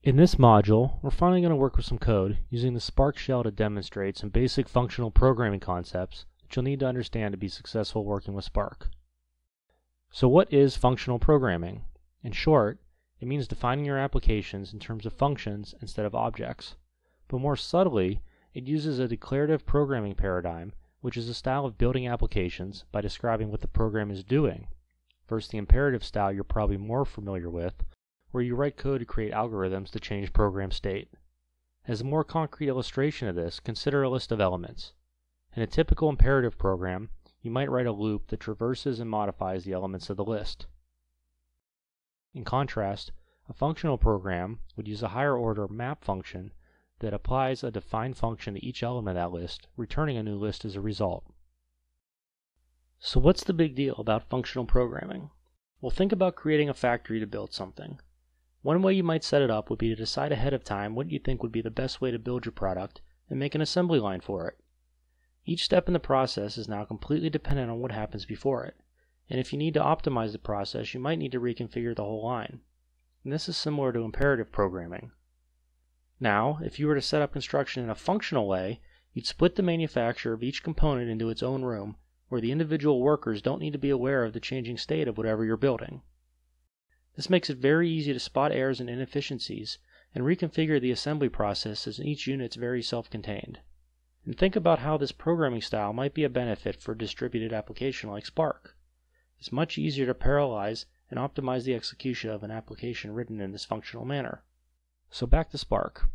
In this module, we're finally going to work with some code using the Spark shell to demonstrate some basic functional programming concepts that you'll need to understand to be successful working with Spark. So what is functional programming? In short, it means defining your applications in terms of functions instead of objects. But more subtly, it uses a declarative programming paradigm, which is a style of building applications by describing what the program is doing, versus the imperative style you're probably more familiar with, where you write code to create algorithms to change program state. As a more concrete illustration of this, consider a list of elements. In a typical imperative program, you might write a loop that traverses and modifies the elements of the list. In contrast, a functional program would use a higher order map function that applies a defined function to each element of that list, returning a new list as a result. So what's the big deal about functional programming? Well, think about creating a factory to build something. One way you might set it up would be to decide ahead of time what you think would be the best way to build your product and make an assembly line for it. Each step in the process is now completely dependent on what happens before it, and if you need to optimize the process, you might need to reconfigure the whole line. And this is similar to imperative programming. Now, if you were to set up construction in a functional way, you'd split the manufacture of each component into its own room, where the individual workers don't need to be aware of the changing state of whatever you're building. This makes it very easy to spot errors and inefficiencies and reconfigure the assembly process as each unit's very self-contained. And think about how this programming style might be a benefit for a distributed application like Spark. It's much easier to parallelize and optimize the execution of an application written in this functional manner. So back to Spark.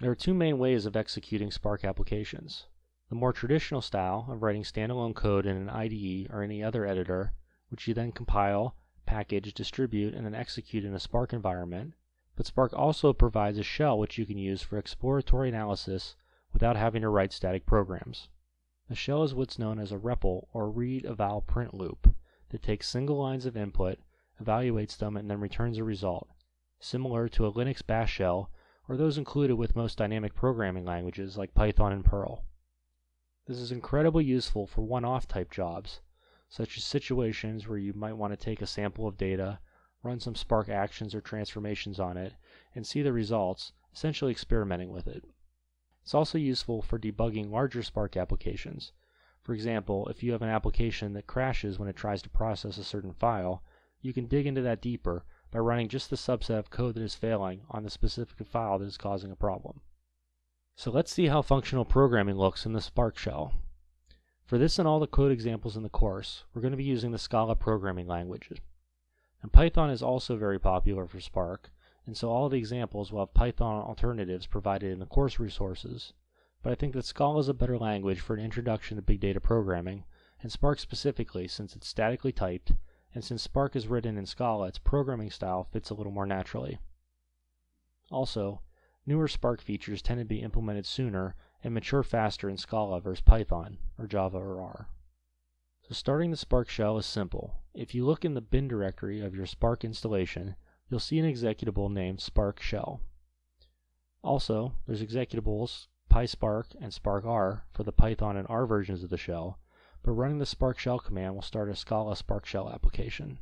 There are two main ways of executing Spark applications. The more traditional style of writing standalone code in an IDE or any other editor, which you then compile, package, distribute, and then execute in a Spark environment, but Spark also provides a shell which you can use for exploratory analysis without having to write static programs. The shell is what's known as a REPL, or read eval print loop, that takes single lines of input, evaluates them, and then returns a result, similar to a Linux bash shell or those included with most dynamic programming languages like Python and Perl. This is incredibly useful for one-off type jobs, such as situations where you might want to take a sample of data, run some Spark actions or transformations on it, and see the results, essentially experimenting with it. It's also useful for debugging larger Spark applications. For example, if you have an application that crashes when it tries to process a certain file, you can dig into that deeper by running just the subset of code that is failing on the specific file that is causing a problem. So let's see how functional programming looks in the Spark shell. For this and all the code examples in the course, we're going to be using the Scala programming language. And Python is also very popular for Spark, and so all of the examples will have Python alternatives provided in the course resources. But I think that Scala is a better language for an introduction to big data programming, and Spark specifically since it's statically typed, and since Spark is written in Scala, its programming style fits a little more naturally. Also, newer Spark features tend to be implemented sooner and mature faster in Scala versus Python, or Java or R. So starting the Spark shell is simple. If you look in the bin directory of your Spark installation, you'll see an executable named Spark shell. Also, there's executables PySpark and SparkR for the Python and R versions of the shell, but running the Spark shell command will start a Scala Spark shell application.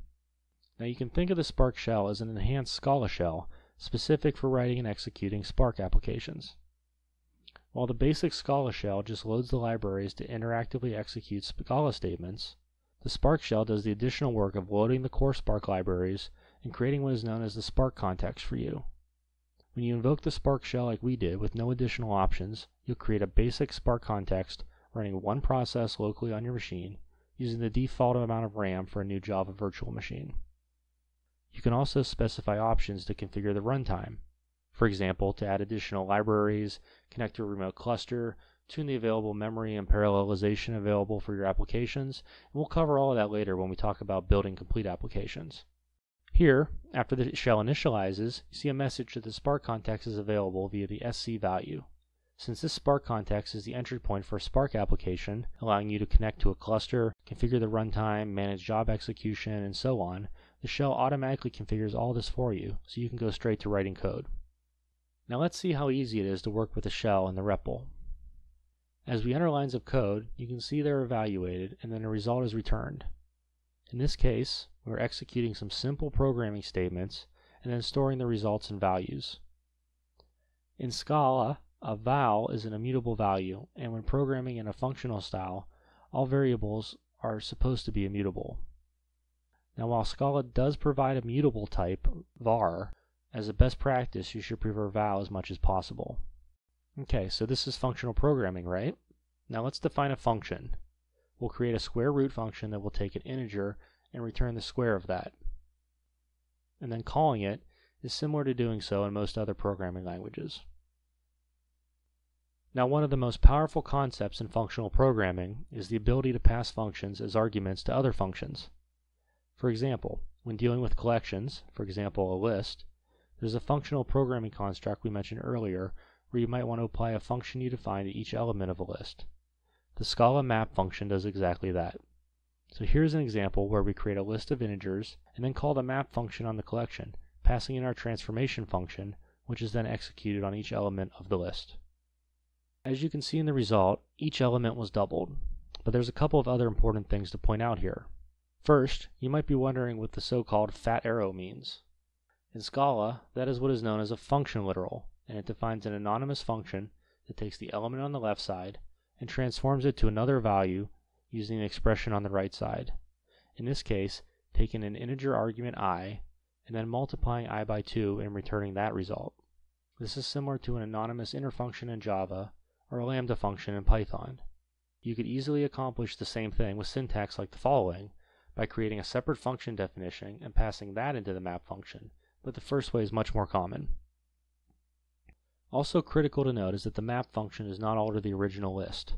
Now you can think of the Spark shell as an enhanced Scala shell, specific for writing and executing Spark applications. While the basic Scala shell just loads the libraries to interactively execute Scala statements, the Spark shell does the additional work of loading the core Spark libraries and creating what is known as the Spark context for you. When you invoke the Spark shell like we did with no additional options, you'll create a basic Spark context running one process locally on your machine, using the default amount of RAM for a new Java virtual machine. You can also specify options to configure the runtime. For example, to add additional libraries, connect to a remote cluster, tune the available memory and parallelization available for your applications, and we'll cover all of that later when we talk about building complete applications. Here, after the shell initializes, you see a message that the Spark context is available via the SC value. Since this Spark context is the entry point for a Spark application, allowing you to connect to a cluster, configure the runtime, manage job execution, and so on, the shell automatically configures all this for you, so you can go straight to writing code. Now let's see how easy it is to work with the shell and the REPL. As we enter lines of code, you can see they're evaluated and then a result is returned. In this case, we're executing some simple programming statements and then storing the results and values. In Scala, a val is an immutable value, and when programming in a functional style, all variables are supposed to be immutable. Now, while Scala does provide a mutable type, var, as a best practice, you should prefer val as much as possible. Okay, so this is functional programming, right? Now let's define a function. We'll create a square root function that will take an integer and return the square of that. And then calling it is similar to doing so in most other programming languages. Now, one of the most powerful concepts in functional programming is the ability to pass functions as arguments to other functions. For example, when dealing with collections, for example a list, there's a functional programming construct we mentioned earlier where you might want to apply a function you define to each element of a list. The Scala map function does exactly that. So here's an example where we create a list of integers and then call the map function on the collection, passing in our transformation function, which is then executed on each element of the list. As you can see in the result, each element was doubled, but there's a couple of other important things to point out here. First, you might be wondering what the so-called fat arrow means. In Scala, that is what is known as a function literal, and it defines an anonymous function that takes the element on the left side and transforms it to another value using the expression on the right side. In this case, taking an integer argument I and then multiplying I by 2 and returning that result. This is similar to an anonymous inner function in Java or a lambda function in Python. You could easily accomplish the same thing with syntax like the following by creating a separate function definition and passing that into the map function, but the first way is much more common. Also critical to note is that the map function does not alter the original list.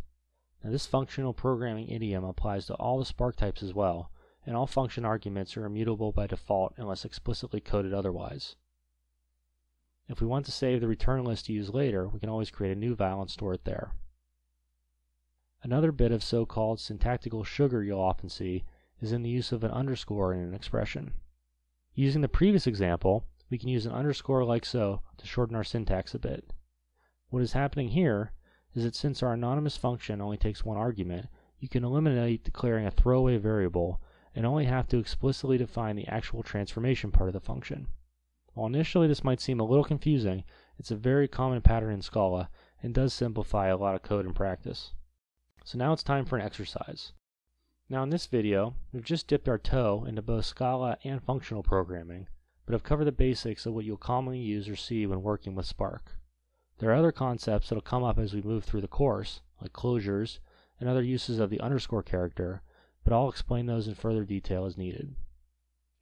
Now, this functional programming idiom applies to all the Spark types as well, and all function arguments are immutable by default unless explicitly coded otherwise. If we want to save the return list to use later, we can always create a new val and store it there. Another bit of so-called syntactical sugar you'll often see is in the use of an underscore in an expression. Using the previous example, we can use an underscore like so to shorten our syntax a bit. What is happening here is that since our anonymous function only takes one argument, you can eliminate declaring a throwaway variable and only have to explicitly define the actual transformation part of the function. While initially this might seem a little confusing, it's a very common pattern in Scala and does simplify a lot of code in practice. So now it's time for an exercise. Now in this video, we've just dipped our toe into both Scala and functional programming, but have covered the basics of what you'll commonly use or see when working with Spark. There are other concepts that will come up as we move through the course, like closures and other uses of the underscore character, but I'll explain those in further detail as needed.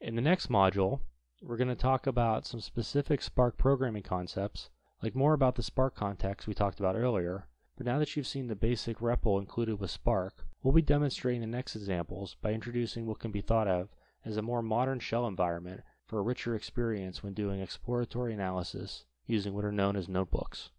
In the next module, we're going to talk about some specific Spark programming concepts, like more about the Spark context we talked about earlier, but now that you've seen the basic REPL included with Spark, we'll be demonstrating the next examples by introducing what can be thought of as a more modern shell environment for a richer experience when doing exploratory analysis using what are known as notebooks.